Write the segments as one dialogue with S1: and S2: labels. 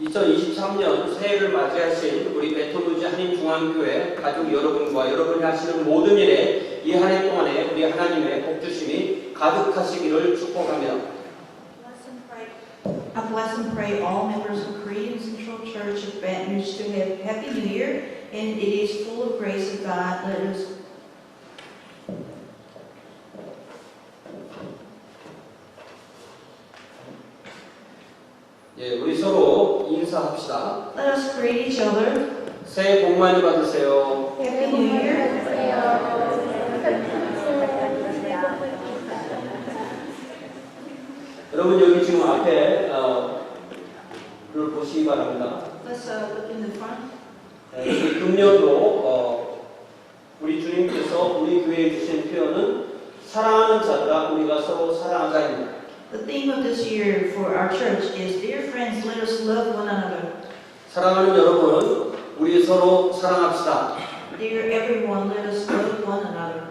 S1: 2023년 새해를 맞이하신 우리 베토루지 한인중앙교회 가족 여러분과 여러분이 하시는 모든 일에 이 한 해 동안에 우리 하나님의 복주심이 가득하시기를 축복합니다.
S2: I bless and pray all members of Korean Central Church of Baton Rouge to have Happy New Year, and it is full of grace of God. Let us
S1: 예, 우리 서로 인사합시다.
S2: let us greet each other.
S1: 새해 복 많이 받으세요.
S2: Happy New Year.
S1: 여러분 여기 지금 앞에 를 보시기 바랍니다.
S2: Let's look in the front.
S1: 이 금년도 우리 주님께서 우리 교회에 주신 표현은 사랑하는 자들아 우리가 서로 사랑하자입니다.
S2: The theme of this year for our church is, Dear friends, let us love one another.
S1: 사랑하는 여러분, 우리 서로 사랑합시다.
S2: Dear everyone, let us love one another.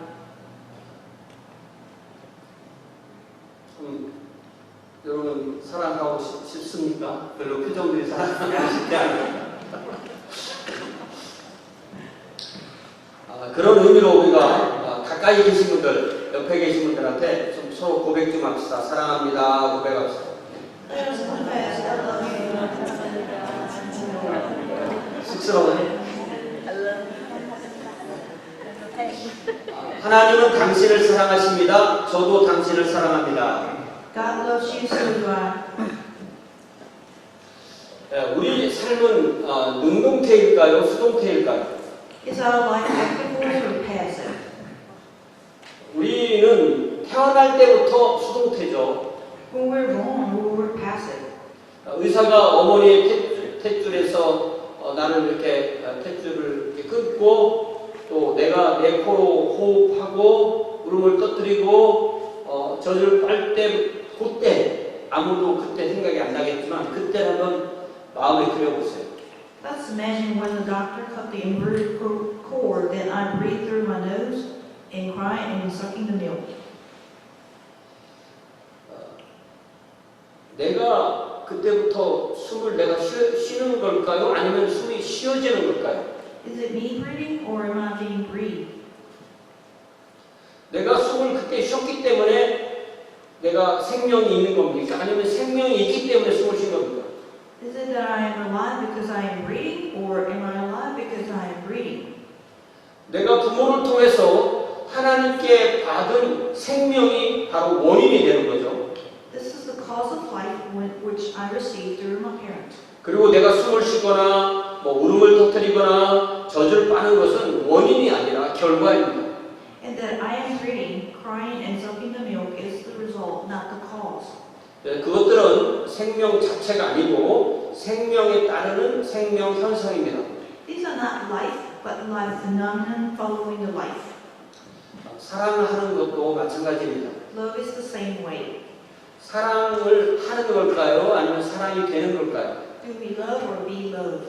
S1: 여러분 사랑하고 싶습니까? 별로 표정들이 사랑하고 싶지 않아요. 그런 의미로 우리가 가까이 계신 분들, 옆에 계신 분들한테 좀 서로 고백 좀 합시다. 사랑합니다. 고백합시다.
S2: Let us confess, I love you.
S1: 쑥스러워요. 하나님은 당신을 사랑하십니다. 저도 당신을 사랑합니다.
S2: God loves you, so do I.
S1: 우리 삶은 능동태일까요? 수동태일까요?
S2: Is our life active or passive?
S1: 우리는 태어날 때부터 수동태죠.
S2: When we're born, we're passive.
S1: 의사가 어머니의 탯줄에서 나를 이렇게 탯줄을 이렇게 끊고 또 내가 내 코로 호흡하고 울음을 터뜨리고 젖을 빨 때 그때 아무도 그때 생각이 안 나겠지만 그때 한번 마음에 그려보세요.
S2: Let's imagine when the doctor cut the umbilical cord, then I breathe through my nose and cry and sucking the milk.
S1: 내가 그때부터 숨을 내가 쉬는 걸까요? 아니면 숨이 쉬어지는 걸까요?
S2: Is it me breathing or am I being breathed?
S1: 내가 숨을 그때 쉬었기 때문에 내가 생명이 있는 겁니까? 아니면 생명이 있기 때문에 숨을 쉰 겁니까?
S2: Is it that I am alive because I am breathing, or am I alive because I am breathing?
S1: 내가 부모를 통해서 하나님께 받은 생명이 바로 원인이 되는 거죠.
S2: This is the cause of life which I received through my parents.
S1: 그리고 내가 숨을 쉬거나 울음을 터뜨리거나 젖을 빠는 것은 원인이 아니라 결과입니다.
S2: And that I am breathing, crying, and sucking the milk is the result, not the cause.
S1: 그것들은 생명 자체가 아니고 생명에 따르는 생명 현상입니다.
S2: These are not life, but life phenomenon following the life.
S1: 사랑을 하는 것도 마찬가지입니다.
S2: Love is the same way.
S1: 사랑을 하는 걸까요? 아니면 사랑이 되는 걸까요?
S2: Do we love or be loved?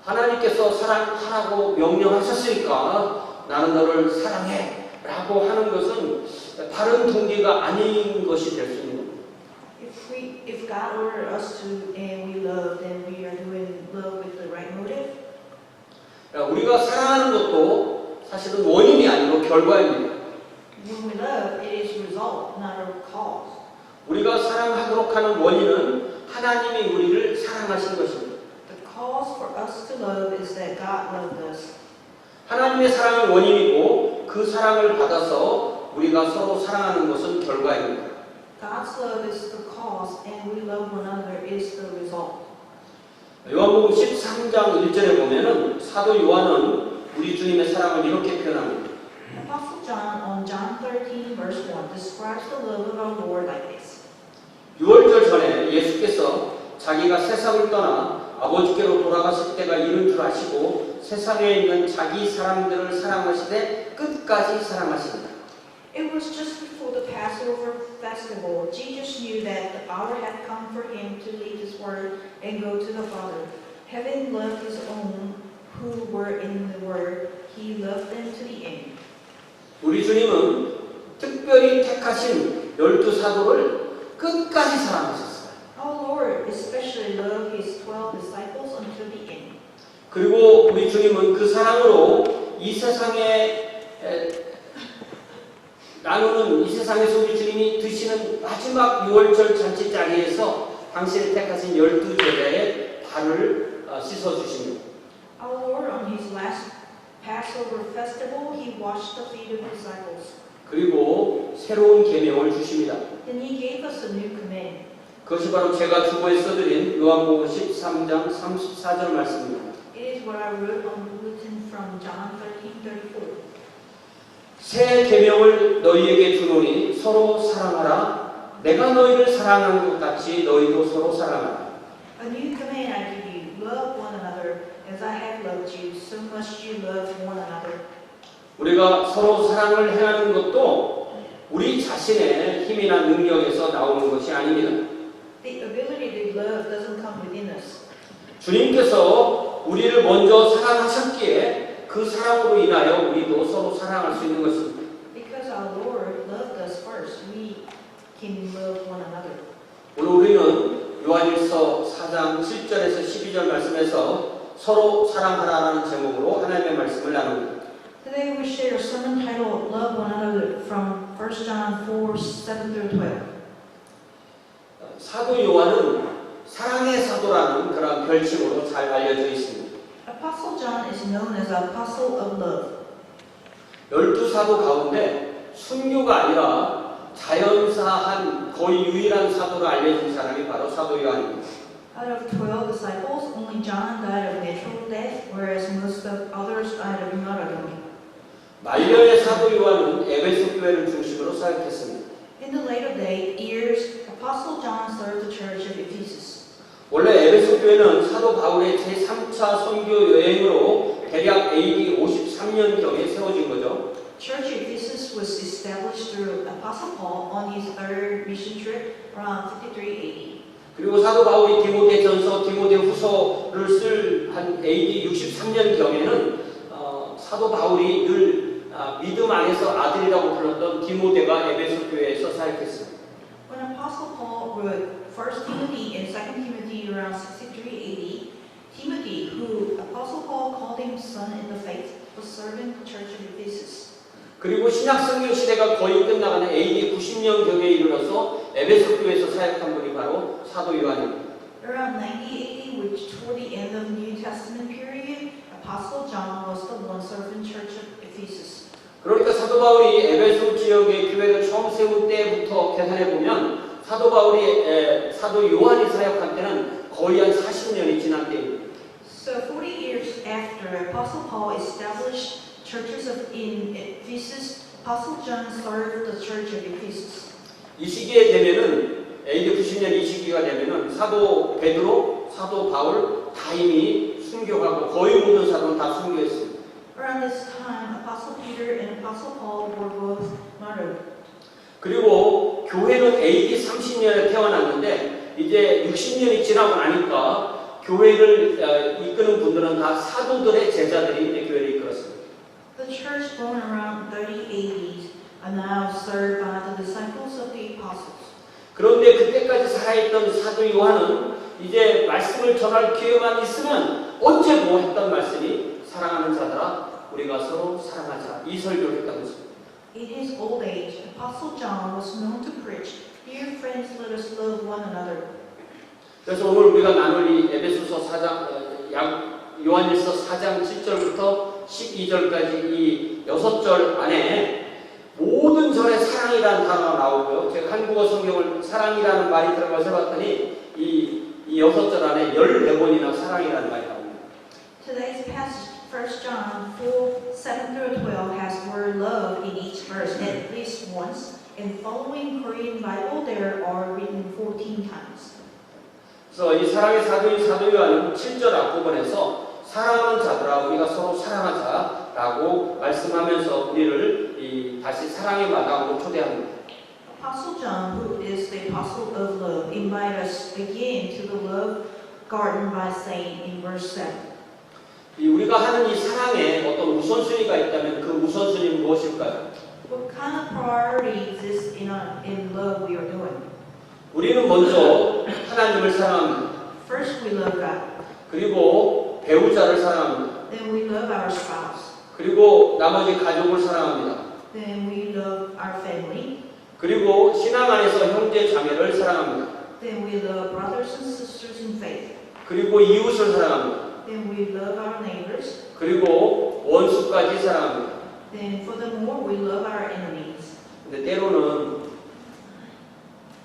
S1: 하나님께서 사랑하라고 명령하셨으니까 나는 너를 사랑해 라고 하는 것은 다른 동기가 아닌 것이 될 수 있는 겁니다.
S2: If God ordered us to and we love, then we are doing love with the right motive.
S1: 우리가 사랑하는 것도 사실은 원인이 아니고 결과입니다.
S2: When we love, it is result, not a cause.
S1: 우리가 사랑하도록 하는 원인은 하나님이 우리를 사랑하신 것입니다.
S2: The cause for us to love is that God loved us.
S1: 하나님의 사랑이 원인이고 그 사랑을 받아서 우리가 서로 사랑하는 것은 결과입니다.
S2: God's love is the cause, and we love one another is the result.
S1: 요한복음 13장 1절에 보면은 사도 요한은 우리 주님의 사랑을 이렇게 표현합니다.
S2: Apostle John on John 13 verse 1 describes the love of our Lord like this.
S1: 6월절 전에 예수께서 자기가 세상을 떠나 아버지께로 돌아가실 때가 이른 줄 아시고 세상에 있는 자기 사람들을 사랑하시되 끝까지 사랑하십니다.
S2: It was just before the Passover festival. Jesus knew that the hour had come for him to leave his word and go to the Father. Having loved his own who were in the word, he loved them to the end.
S1: 우리 주님은 특별히 택하신 12 사도를 끝까지 사랑하셨어요.
S2: Our Lord especially loved his 12 disciples until the end.
S1: 그리고 우리 주님은 그 사랑으로 이 세상에 나누는 이 세상에서 우리 주님이 드시는 마지막 6월절 잔치 자리에서 당신이 택하신 12제자의 발을 씻어주십니다.
S2: Our Lord on his last Passover festival, he washed the feet of the disciples.
S1: 그리고 새로운 계명을 주십니다.
S2: Then he gave us a new command.
S1: 그것이 바로 제가 주보에 써드린 요한복음 13장 34절 말씀입니다.
S2: It is what I wrote on the bulletin from John 13:34.
S1: 새 계명을 너희에게 주노니 서로 사랑하라. 내가 너희를 사랑한 것 같이 너희도 서로 사랑하라.
S2: A new command I give you, love one another as I have loved you, so must you love one another.
S1: 우리가 서로 사랑을 행하는 것도 우리 자신의 힘이나 능력에서 나오는 것이 아닙니다.
S2: The ability to love doesn't come within us.
S1: 주님께서 우리를 먼저 사랑하셨기에 그 사랑으로 인하여 우리도 서로 사랑할 수 있는 것입니다.
S2: Because our Lord loved us first, we can love one another.
S1: 오늘 우리는 요한일서 4장 7절에서 12절 말씀에서 서로 사랑하라는 제목으로 하나님의 말씀을 나눕니다.
S2: Today we share a sermon titled Love One Another from 1 John 4:7-12.
S1: 사도 요한은 사랑의 사도라는 그런 별칭으로 잘 알려져 있습니다.
S2: Apostle John is known as the Apostle of Love.
S1: 12사도 가운데 순교가 아니라 자연사한 거의 유일한 사도로 알려진 사람이 바로 사도 요한입니다.
S2: Out of 12 disciples, only John died of natural death, whereas most of others died of martyrdom.
S1: 말년의 사도 요한은 에베소 교회를 중심으로 사역했습니다.
S2: In the later years, Apostle John served the church of Ephesus.
S1: 원래 에베소 교회는 사도 바울의 제3차 선교 여행으로 대략 AD 53년경에 세워진 거죠.
S2: Church of Ephesus was established through Apostle Paul on his third mission trip around 53 AD.
S1: 그리고 사도 바울이 디모데전서, 디모데후서를 쓸 한 AD 63년경에는 사도 바울이 늘 믿음 안에서 아들이라고 불렀던 디모데가 에베소 교회에서 사역했습니다.
S2: When Apostle Paul wrote 1 Timothy and 2 Timothy around 63 AD, Timothy, who Apostle Paul called him son in the faith, was serving the church of Ephesus.
S1: 그리고 신약 성경 시대가 거의 끝나가는 AD 90년경에 이르러서 에베소 교회에서 사역한 분이 바로 사도 요한입니다.
S2: Around 90 AD, which toward the end of the New Testament period, Apostle John was the one serving church of Ephesus.
S1: 그러니까 사도 바울이 에베소 지역의 교회를 처음 세울 때부터 계산해 보면 사도 바울이 사도 요한이 사역한 때는 거의 한 40년이 지난 때입니다.
S2: So 40 years after Apostle Paul established churches in Ephesus, Apostle John served the church of Ephesus.
S1: 이 시기에 되면은 AD 90년 이 시기가 되면은 사도 베드로, 사도 바울 다 이미 순교하고 거의 모든 사도는 다 순교했습니다.
S2: Around this time, Apostle Peter and Apostle Paul were both martyred.
S1: 그리고 교회는 AD 30년에 태어났는데 이제 60년이 지나고 나니까 교회를 이끄는 분들은 다 사도들의 제자들이 이제 교회를 이끌었습니다.
S2: The church born around 30 AD are now served by the disciples of the apostles.
S1: 그런데 그때까지 살아있던 사도 요한은 이제 말씀을 전할 기회만 있으면 언제 뭐 했던 말씀이 사랑하는 자들아 우리가 서로 사랑하자 이 설교를 했던 것입니다.
S2: In his old age, Apostle John was known to preach, "Dear friends, let us love one another."
S1: 그래서 오늘 우리가 나눌 이 에베소서 4장, 요한일서 4장 7절부터 12절까지 이 6절 안에 모든 절에 사랑이라는 단어가 나오고요. 제가 한국어 성경을 사랑이라는 말이 들어가서 봤더니 이 6절 안에 14번이나 사랑이라는 말이 나옵니다.
S2: Today's passage, 1 John 4:7-12, has the word love in each verse at least once. In following Korean Bible, there are written 14 times.
S1: 그래서 이 사랑의 사도인 사도 요한은 7절 앞부분에서 사랑하는 자들아 우리가 서로 사랑하자라고 말씀하면서 우리를 다시 사랑의 마당으로 초대합니다.
S2: Apostle John, who is the apostle of love, invites us again to the love garden by saying in verse 7.
S1: 우리가 하는 이 사랑에 어떤 우선순위가 있다면 그 우선순위는 무엇일까요?
S2: What kind of priority is this in love we are doing?
S1: 우리는 먼저 하나님을 사랑합니다.
S2: First, we love God.
S1: 그리고 배우자를 사랑합니다.
S2: Then we love our spouse.
S1: 그리고 나머지 가족을 사랑합니다.
S2: Then we love our family.
S1: 그리고 신앙 안에서 형제 자매를 사랑합니다.
S2: Then we love brothers and sisters in faith.
S1: 그리고 이웃을 사랑합니다.
S2: Then we love our neighbors.
S1: 그리고 원수까지 사랑합니다.
S2: Then furthermore, we love our enemies.
S1: 근데 때로는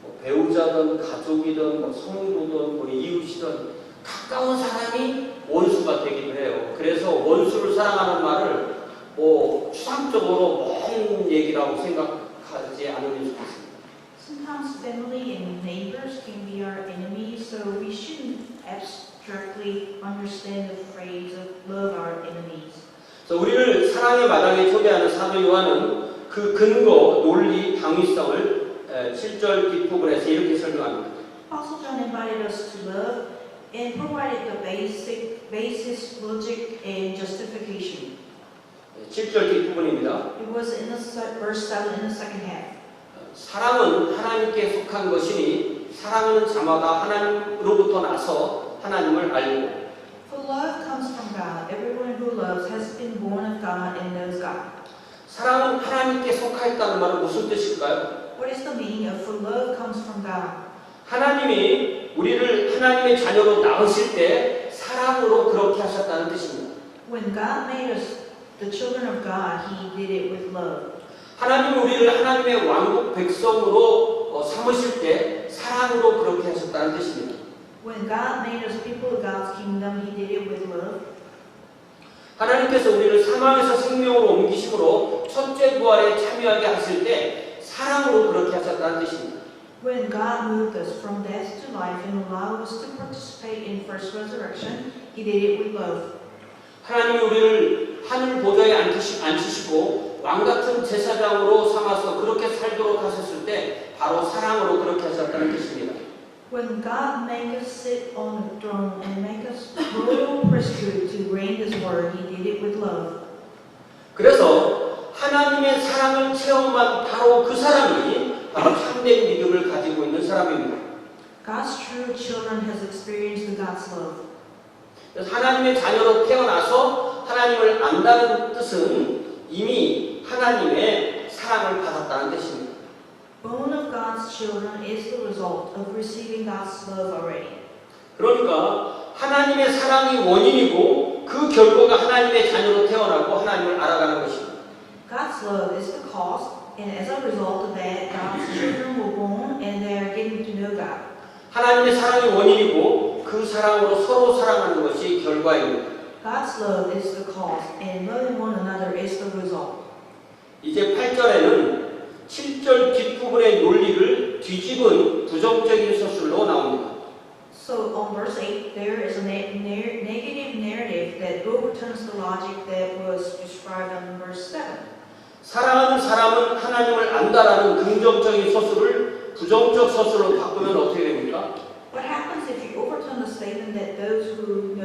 S1: 뭐 배우자든 가족이든 뭐 성도든 뭐 이웃이든 가까운 사람이 원수가 되기도 해요. 그래서 원수를 사랑하는 말을 뭐 추상적으로 먼 얘기라고 생각하지 않으면 좋겠습니다.
S2: Sometimes family and neighbors can be our enemies, so we shouldn't abstractly understand the phrase of love our enemies.
S1: 그래서 우리를 사랑의 마당에 초대하는 사도 요한은 그 근거, 논리, 당위성을 7절 뒷부분에서 이렇게 설명합니다.
S2: Apostle John invited us to love and provided the basis, logic, and justification.
S1: 7절 뒷부분입니다.
S2: It was in the verse 7 in the second half.
S1: 사랑은 하나님께 속한 것이니 사랑하는 자마다 하나님으로부터 나서 하나님을 알고
S2: For love comes from God. Everyone who loves has been born of God and knows God.
S1: 사랑은 하나님께 속하였다는 말은 무슨 뜻일까요?
S2: What is the meaning of for love comes from God?
S1: 하나님이 우리를 하나님의 자녀로 낳으실 때 사랑으로 그렇게 하셨다는 뜻입니다.
S2: When God made us the children of God, He did it with love.
S1: 하나님은 우리를 하나님의 왕국 백성으로 삼으실 때 사랑으로 그렇게 하셨다는 뜻입니다.
S2: When God made us people of God's kingdom, He did it with love.
S1: 하나님께서 우리를 사망에서 생명으로 옮기심으로 첫째 부활에 참여하게 하실 때 사랑으로 그렇게 하셨다는 뜻입니다.
S2: When God moved us from death to life and allowed us to participate in first resurrection, He did it with love.
S1: 하나님이 우리를 하늘 보좌에 앉히시고 왕 같은 제사장으로 삼아서 그렇게 살도록 하셨을 때 바로 사랑으로 그렇게 하셨다는 뜻입니다.
S2: When God made us sit on the throne and make us royal priesthood to reign His word, He did it with love.
S1: 그래서 하나님의 사랑을 체험한 바로 그 사람이 바로 참된 믿음을 가지고 있는 사람입니다.
S2: God's true children has experienced God's love.
S1: 그래서 하나님의 자녀로 태어나서 하나님을 안다는 뜻은 이미 하나님의 사랑을 받았다는 뜻입니다.
S2: Born of God's children is the result of receiving God's love already.
S1: 그러니까 하나님의 사랑이 원인이고 그 결과가 하나님의 자녀로 태어나고 하나님을 알아가는 것입니다.
S2: God's love is the cause, and as a result of that, God's children were born and they are getting to know God.
S1: 하나님의 사랑이 원인이고 그 사랑으로 서로 사랑하는 것이 결과입니다.
S2: God's love is the cause, and loving one another is the result.
S1: 이제 8절에는 7절 뒷부분의 논리를 뒤집은 부정적인 서술로 나옵니다.
S2: So on verse 8, there is a negative narrative that overturns the logic that was described on verse 7.
S1: 사랑하는 사람은 하나님을 안다라는 긍정적인 서술을 부정적 서술로 바꾸면 어떻게 됩니까?
S2: What happens if you overturn the statement that those who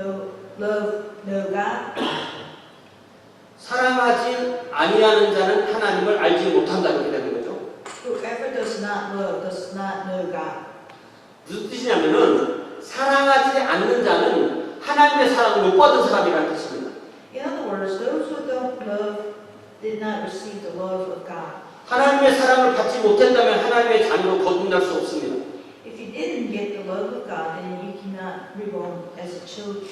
S2: love know God?
S1: 사랑하지 아니하는 자는 하나님을 알지 못한다 이렇게 되는 거죠.
S2: Whoever does not love does not know God.
S1: 무슨 뜻이냐면은 사랑하지 않는 자는 하나님의 사랑을 못 받은 사람이라는 뜻입니다.
S2: In other words, those who don't love did not receive the love of God.
S1: 하나님의 사랑을 받지 못했다면 하나님의 자녀로 거듭날 수 없습니다.
S2: If you didn't get the love of God, then you cannot reborn as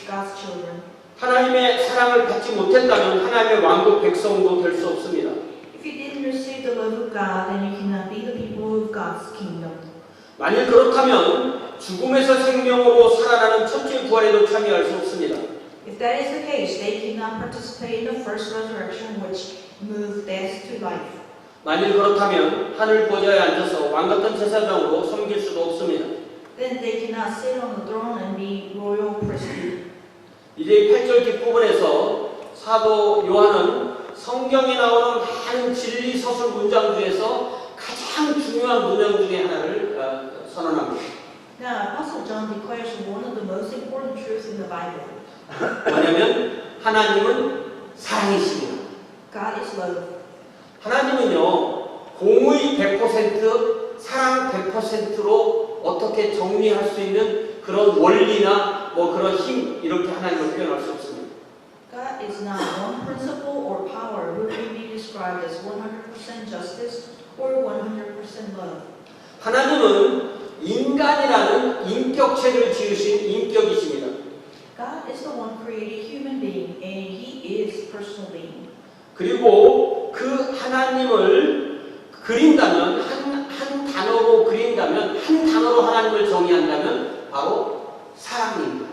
S2: God's children.
S1: 하나님의 사랑을 받지 못했다면 하나님의 왕국 백성도 될 수 없습니다.
S2: If you didn't receive the love of God, then you cannot be the people of God's kingdom.
S1: 만일 그렇다면 죽음에서 생명으로 살아나는 첫째 부활에도 참여할 수 없습니다.
S2: If that is the case, they cannot participate in the first resurrection, which moved death to life.
S1: 만일 그렇다면 하늘 보좌에 앉아서 왕 같은 제사장으로 섬길 수도 없습니다.
S2: Then they cannot sit on the throne and be royal priesthood.
S1: 이제 8절 뒷부분에서 사도 요한은 성경에 나오는 많은 진리 서술 문장 중에서 가장 중요한 문장 중에 하나를 선언합니다.
S2: Now, Apostle John declares one of the most important truths in the Bible.
S1: 뭐냐면 하나님은 사랑이십니다.
S2: God is love.
S1: 하나님은요 공의 100% 사랑 100%로 어떻게 정리할 수 있는 그런 원리나 뭐 그런 힘 이렇게 하나님을 표현할 수 없습니다.
S2: God is not one principle or power who can be described as 100% justice or 100% love.
S1: 하나님은 인간이라는 인격체를 지으신 인격이십니다.
S2: God is the one created human being and He is personal being.
S1: 그리고 그 하나님을 그린다면 한 단어로 그린다면 한 단어로 하나님을 정의한다면 바로 사랑입니다.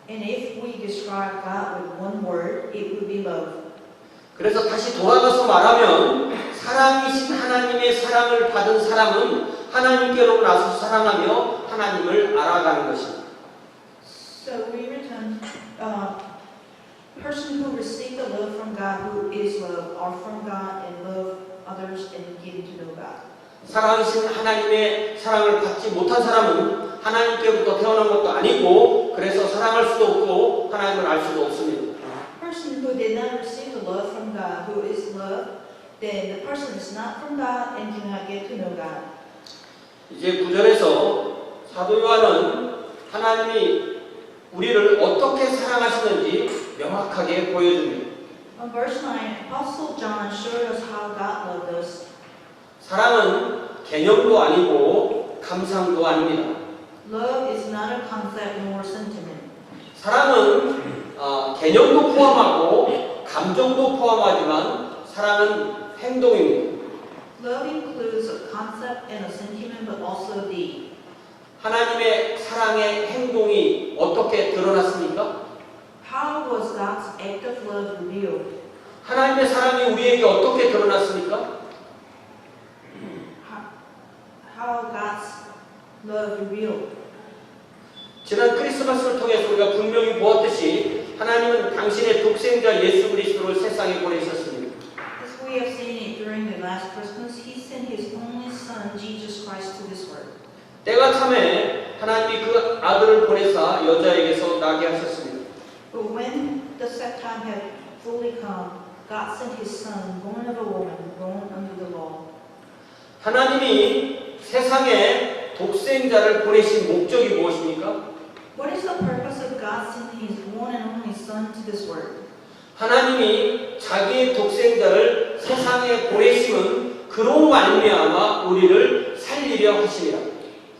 S2: And if we describe God with one word, it would be love.
S1: 그래서 다시 돌아가서 말하면 사랑이신 하나님의 사랑을 받은 사람은 하나님께로 나서 사랑하며 하나님을 알아가는 것입니다.
S2: So we return, person who received the love from God, who is love, are from God and love others and getting to know God.
S1: 사랑하신 하나님의 사랑을 받지 못한 사람은 하나님께로부터 태어난 것도 아니고 그래서 사랑할 수도 없고 하나님을 알 수도 없습니다.
S2: Person who did not receive the love from God, who is love, then the person is not from God and cannot get to know God.
S1: 이제 9절에서 사도 요한은 하나님이 우리를 어떻게 사랑하시는지 명확하게 보여줍니다.
S2: On verse 9, Apostle John showed us how God loved us.
S1: 사랑은 개념도 아니고 감상도 아닙니다.
S2: Love is not a concept nor sentiment.
S1: 사랑은 개념도 포함하고 감정도 포함하지만 사랑은 행동입니다.
S2: Love includes a concept and a sentiment, but also a deed.
S1: 하나님의 사랑의 행동이 어떻게 드러났습니까?
S2: How was God's act of love revealed?
S1: 하나님의 사랑이 우리에게 어떻게 드러났습니까?
S2: How God's love revealed?
S1: 지난 크리스마스를 통해서 우리가 분명히 보았듯이 하나님은 당신의 독생자 예수 그리스도를 세상에 보내셨습니다.
S2: As we have seen it during the last Christmas, He sent His only Son, Jesus Christ, to this world.
S1: 때가 참에 하나님이 그 아들을 보내사 여자에게서 나게 하셨습니다.
S2: But when the set time had fully come, God sent His Son, born of a woman, born under the law.
S1: 하나님이 세상에 독생자를 보내신 목적이 무엇입니까?
S2: What is the purpose of God sending His one and only Son to this world?
S1: 하나님이 자기의 독생자를 세상에 보내심은 그로 말미암아 우리를 살리려 하심이라.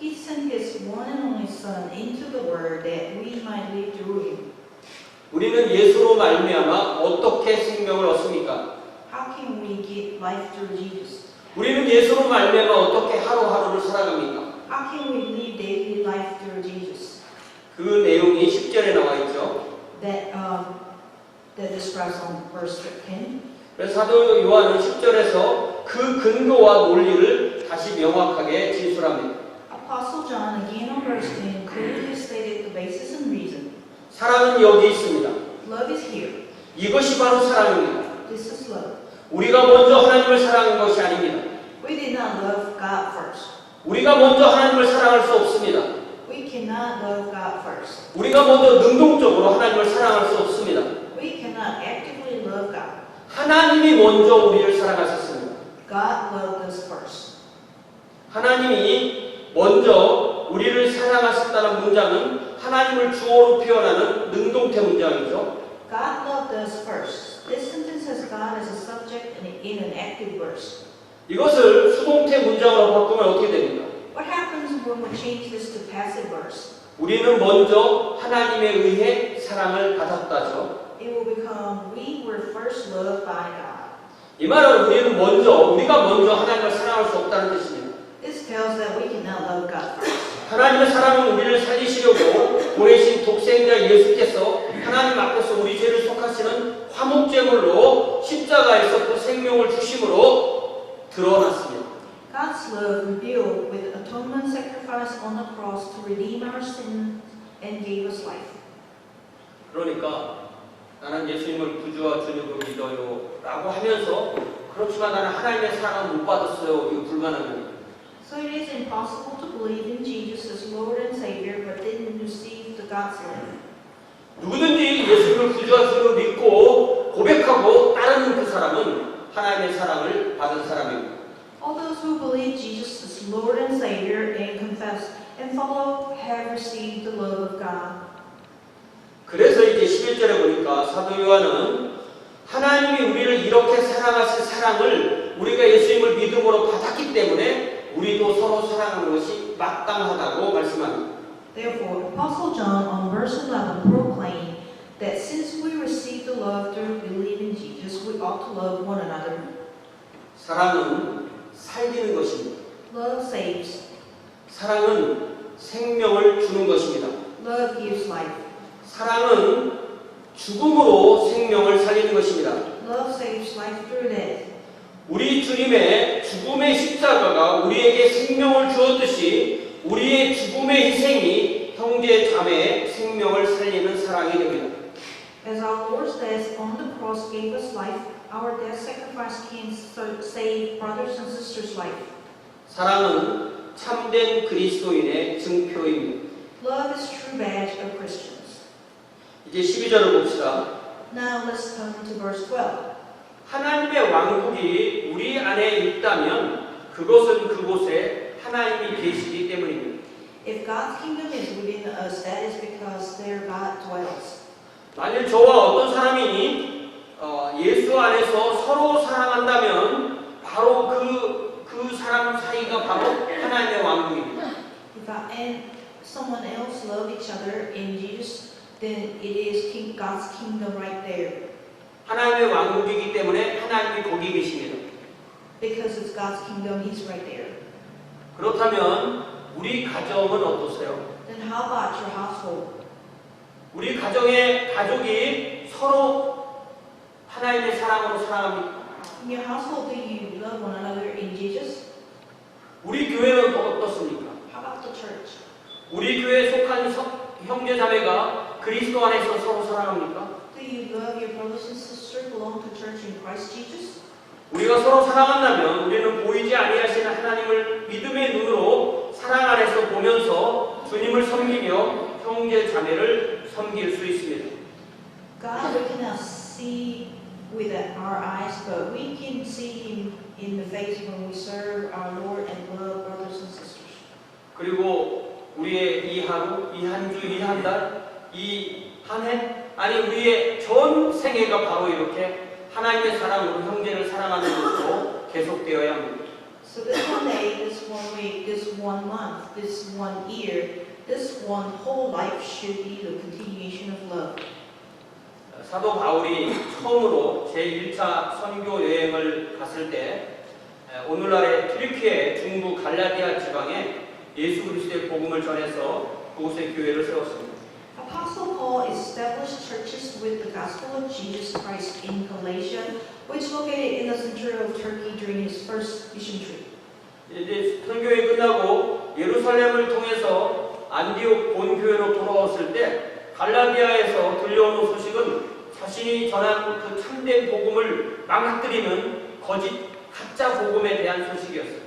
S2: He sent His one and only Son into the world that we might live through Him.
S1: 우리는 예수로 말미암아 어떻게 생명을 얻습니까?
S2: How can we get life through Jesus?
S1: 우리는 예수로 말미암아 어떻게 하루하루를 살아갑니까?
S2: How can we live daily life through Jesus?
S1: 그 내용이 10절에 나와 있죠.
S2: That describes on verse 10.
S1: 그래서 사도 요한은 10절에서 그 근거와 논리를 다시 명확하게 진술합니다.
S2: Apostle John, again on verse 10, clearly stated the basis and reason.
S1: 사랑은 여기 있습니다.
S2: Love is here.
S1: 이것이 바로 사랑입니다.
S2: This is love.
S1: 우리가 먼저 하나님을 사랑한 것이 아닙니다.
S2: We did not love God first.
S1: 우리가 먼저 하나님을 사랑할 수 없습니다.
S2: We cannot love God first.
S1: 우리가 먼저 능동적으로 하나님을 사랑할 수 없습니다.
S2: We cannot actively love God.
S1: 하나님이 먼저 우리를 사랑하셨습니다.
S2: God loved us first.
S1: 하나님이 먼저 우리를 사랑하셨다는 문장은 하나님을 주어로 표현하는 능동태 문장이죠.
S2: God loved us first. This sentence has God as a subject in an active verse.
S1: 이것을 수동태 문장으로 바꾸면 어떻게 됩니까?
S2: What happens when we change this to passive verse?
S1: 우리는 먼저 하나님에 의해 사랑을 받았다죠.
S2: It will become we were first loved by God.
S1: 이 말은 우리가 먼저 하나님을 사랑할 수 없다는 뜻입니다.
S2: This tells that we cannot love God first.
S1: 하나님의 사랑은 우리를 살리시려고 보내신 독생자 예수께서 하나님 앞에서 우리 죄를 속하시는 화목제물로 십자가에서 그 생명을 주심으로 드러났습니다.
S2: God's love revealed with atonement sacrifice on the cross to redeem our sin and gave us life.
S1: 그러니까 나는 예수님을 구주와 주님으로 믿어요 라고 하면서 그렇지만 나는 하나님의 사랑을 못 받았어요. 이거 불가능합니다.
S2: So it is impossible to believe in Jesus as Lord and Savior but didn't receive the God's love.
S1: 누구든지 예수님을 구주와 주님으로 믿고 고백하고 따르는 그 사람은 하나님의 사랑을 받은 사람입니다.
S2: All those who believe Jesus as Lord and Savior and confess and follow have received the love of God.
S1: 그래서 이제 11절에 보니까 사도 요한은 하나님이 우리를 이렇게 사랑하신 사랑을 우리가 예수님을 믿음으로 받았기 때문에 우리도 서로 사랑하는 것이 마땅하다고 말씀합니다.
S2: Therefore, Apostle John on verse 11 proclaimed that since we received the love through believing Jesus, we ought to love one another.
S1: 사랑은 살리는 것입니다.
S2: Love saves.
S1: 사랑은 생명을 주는 것입니다.
S2: Love gives life.
S1: 사랑은 죽음으로 생명을 살리는 것입니다.
S2: Love saves life through death.
S1: 우리 주님의 죽음의 십자가가 우리에게 생명을 주었듯이 우리의 죽음의 희생이 형제 자매의 생명을 살리는 사랑이 됩니다.
S2: As our Lord's death on the cross gave us life, our death sacrifice can save brothers and sisters' life.
S1: 사랑은 참된 그리스도인의 증표입니다.
S2: Love is true badge of Christians.
S1: 이제 12절을 봅시다.
S2: Now let's turn to verse 12.
S1: 하나님의 왕국이 우리 안에 있다면 그것은 그곳에 하나님이 계시기 때문입니다.
S2: If God's kingdom is within us, that is because there God dwells.
S1: 만일 저와 어떤 사람이 예수 안에서 서로 사랑한다면 바로 그 사람 사이가 바로 하나님의 왕국입니다.
S2: If I and someone else love each other in Jesus, then it is God's kingdom right there.
S1: 하나님의 왕국이기 때문에 하나님이 거기 계십니다.
S2: Because it's God's kingdom, He's right there.
S1: 그렇다면 우리 가정은 어떠세요?
S2: Then how about your household?
S1: 우리 가정의 가족이 서로 하나님의 사랑으로 사랑합니까?
S2: In your household, do you love one another in Jesus?
S1: 우리 교회는 어떻습니까?
S2: How about the church?
S1: 우리 교회에 속한 형제 자매가 그리스도 안에서 서로 사랑합니까?
S2: Do you love your brothers and sisters belong to church in Christ Jesus?
S1: 우리가 서로 사랑한다면 우리는 보이지 아니하시는 하나님을 믿음의 눈으로 사랑 안에서 보면서 주님을 섬기며 형제 자매를 섬길 수 있습니다.
S2: God, we cannot see with our eyes, but we can see Him in the face when we serve our Lord and love brothers and sisters.
S1: 그리고 우리의 이 하루, 이 한 주, 이 한 달, 이 한 해, 아니 우리의 전 생애가 바로 이렇게 하나님의 사랑으로 형제를 사랑하는 것으로 계속되어야 합니다.
S2: So this one day, this one week, this one month, this one year, this one whole life should be the continuation of love.
S1: 사도 바울이 처음으로 제1차 선교 여행을 갔을 때 오늘날의 튀르키예 중부 갈라디아 지방에 예수 그리스도의 복음을 전해서 그곳에 교회를 세웠습니다.
S2: Apostle Paul established churches with the gospel of Jesus Christ in Galatia, which located in the center of Turkey during his first mission trip.
S1: 이제 선교회 끝나고 예루살렘을 통해서 안디옥 본교회로 돌아왔을 때 갈라디아에서 들려오는 소식은 자신이 전한 그 참된 복음을 망가뜨리는 거짓 가짜 복음에 대한 소식이었어요.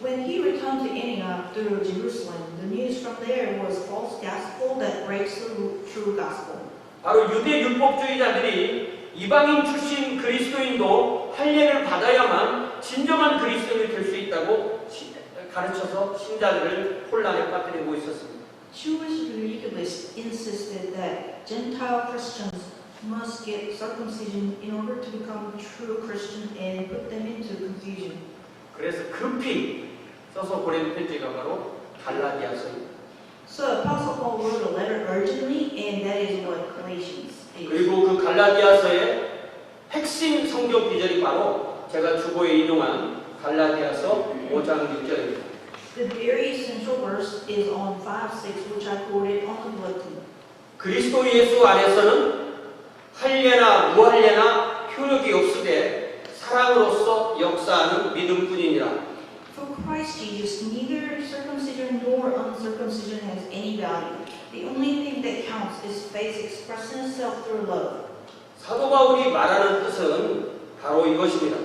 S2: When he returned to Antioch through Jerusalem, the news from there was false gospel that breaks the true gospel.
S1: 바로 유대 율법주의자들이 이방인 출신 그리스도인도 할례를 받아야만 진정한 그리스도인이 될 수 있다고 가르쳐서 신자들을 혼란에 빠뜨리고 있었습니다.
S2: Jewish legalists insisted that Gentile Christians must get circumcision in order to become true Christian and put them into confusion.
S1: 그래서 급히 써서 보낸 편지가 바로 갈라디아서입니다.
S2: So Apostle Paul wrote a letter urgently, and that is what Galatians is.
S1: 그리고 그 갈라디아서의 핵심 성경 구절이 바로 제가 주보에 인용한 갈라디아서 5장 6절입니다.
S2: The very essential verse is on 5:6, which I quoted on the bulletin.
S1: 그리스도 예수 안에서는 할례나 무할례나 효력이 없으되 사랑으로서 역사하는 믿음뿐이니라.
S2: For Christ Jesus, neither circumcision nor uncircumcision has any value. The only thing that counts is faith expressing itself through love.
S1: 사도 바울이 말하는 뜻은 바로 이것입니다.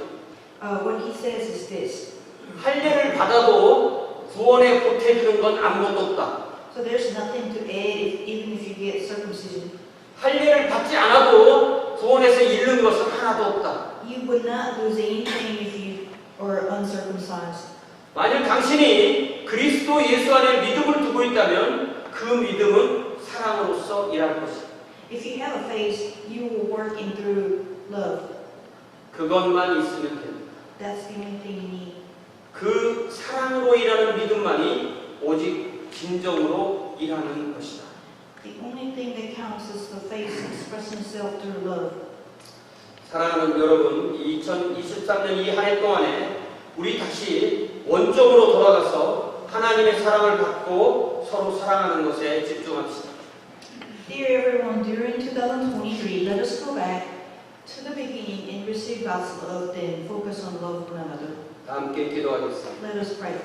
S2: What he says is this.
S1: 할례를 받아도 구원에 보태주는 건 아무것도 없다.
S2: So there's nothing to add even if you get circumcision.
S1: 할례를 받지 않아도 구원에서 잃는 것은 하나도 없다.
S2: You would not lose anything if you are uncircumcised.
S1: 만약 당신이 그리스도 예수 안에 믿음을 두고 있다면 그 믿음은 사랑으로서 일할 것이다.
S2: If you have a faith, you will work in through love.
S1: 그것만 있으면 됩니다.
S2: That's the only thing you need.
S1: 그 사랑으로 일하는 믿음만이 오직 진정으로 일하는 것이다.
S2: The only thing that counts is the faith expressing itself through love.
S1: 사랑하는 여러분, 2023년 이 한 해 동안에 우리 다시 원점으로 돌아가서 하나님의 사랑을 받고 서로 사랑하는 것에 집중합시다.
S2: Dear everyone, during 2023, let us go back to the beginning and receive God's love, then focus on love one another.
S1: 다 함께 기도하겠습니다.
S2: Let us pray.